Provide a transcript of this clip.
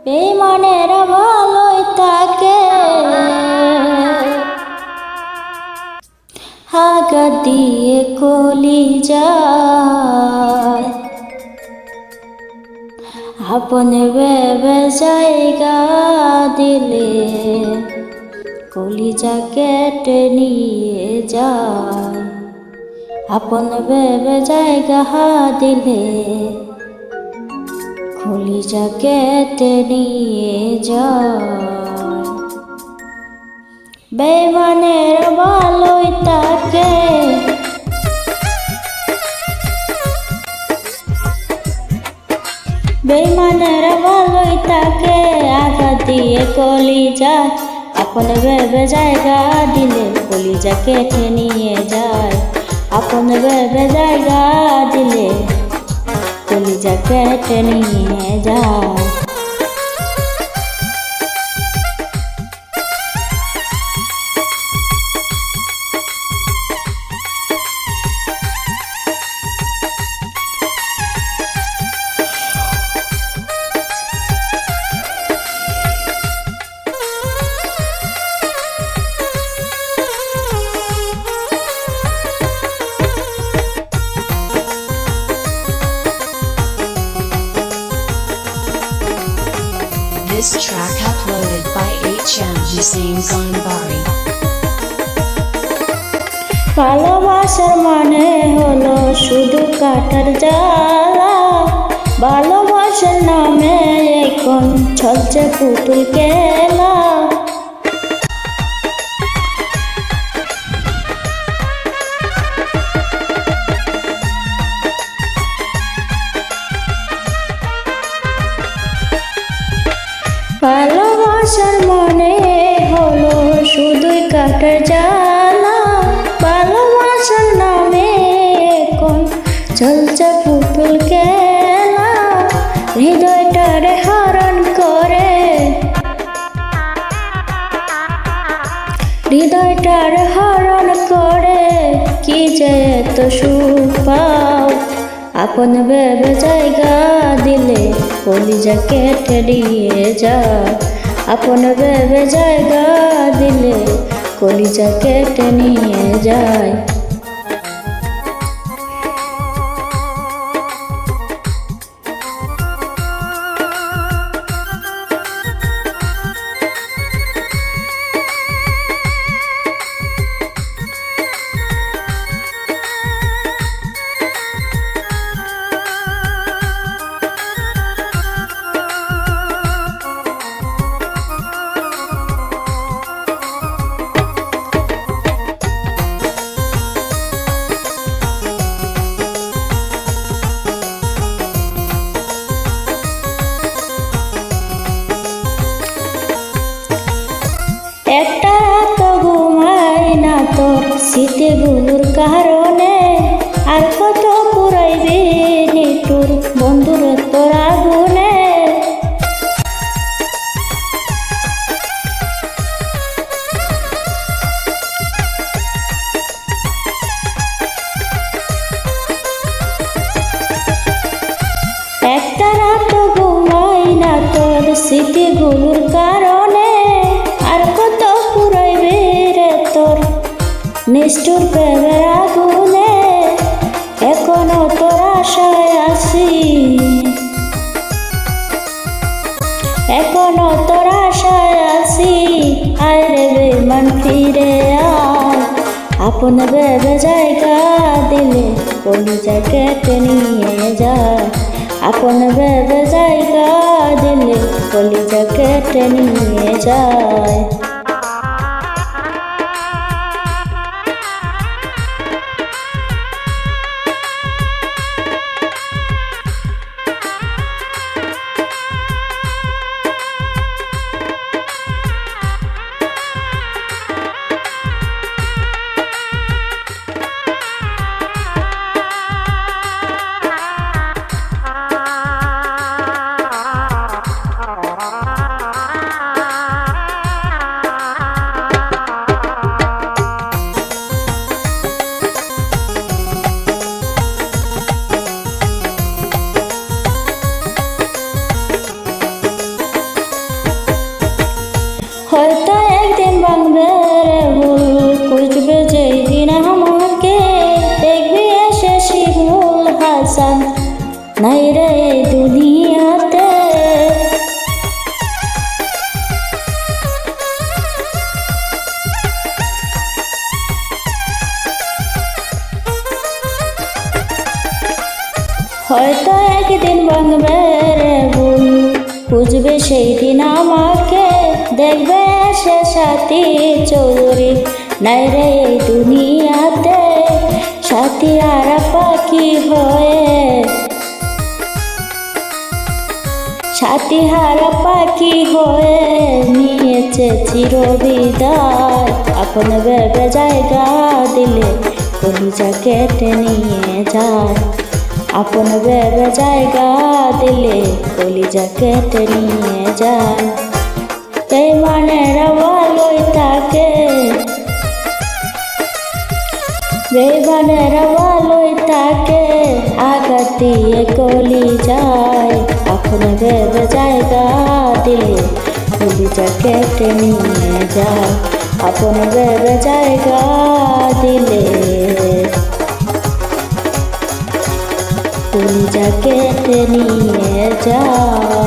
বেঈমানের ভালোই থাকে আঘাত দিয়ে কলিজায়, আপন ভেবে জায়গা দিলে কলিজা কেটে নিয়ে যায়। আপন ভেবে জায়গা দিলে কলিজা কেটে নিয়ে যায়। বেঈমানের ভালোই থাকে বেঈমানের ভালোই থাকে আঘাত দিয়ে কলিজায়, আপন ভেবে জায়গা দিলে কলিজা কেটে নিয়ে যায়। আপন ভেবে জায়গা দিলে কলিজা কেটে নিয়ে যায়। This track uploaded by HM Hussein Ganbari. ভালোবাসার মানে হলো শুধু কাটার জ্বালা, ভালোবাসার নামে এখন চলছে পুতুল খেলা। ভালোবাসার মানে হলো শুধুই কাটার জ্বালা, ভালোবাসার নামে এখন চলছে পুতুল খেলা। হৃদয়টারে হরণ করে, হৃদয়টারে হরণ করে কি যে এত সুখ পাও। আপন ভেবে জায়গা দিলে কলিজা কেটে নিয়ে যায়। আপন ভেবে জায়গা দিলে কলিজা কেটে নিয়ে যায়। একটা রাত ঘুমাই না তোর স্মৃতিগুলোর কারণে, আর কত পুরাইবি নিটুর বন্ধুর তোর আগুনে। একটা রাত ঘুমাই না তোর স্মৃতিগুলোর কারণে, আর কত পুরাইবে রে তোর নিষ্ঠুর প্রেমের আগুনে। এখনো তোর আশায় আছি, এখনো তোর আশায় আছি, আয় রে বেঈমান ফিরে আয়। আপন ভেবে জায়গা দিলে কলিজা কেটে নিয়ে যায়। আপন ভেবে জায়গা দিলে কলিজা কেটে নিয়ে যায়। হয়তো একদিন ভাঙবে রে ভুল, বুঝবে সেই দিন আমাকে, দেখবে সে সাথী চৌধুরী নাই রে এই দুনিয়াতে, সাথী আর পাখি হয়ে, সাথী হারা পাখি হয়ে নিয়েছে চিরবিদায়। আপন ভেবে জায়গা দিলে কলিজা কেটে নিয়ে যায়, আপন ভেবে জায়গা দিলে কলিজা কেটে নিয়ে যায়। বেইমানেরা ভালোই থাকে, বেইমানেরা ভালোই থাকে, আঘাত দিয়ে কলিজায়। আপন ভেবে জায়গা দিলে কলিজা কেটে নিয়ে যায়, আপন ভেবে জায়গা দিলে কলিজা কেটে নিয়ে যায়।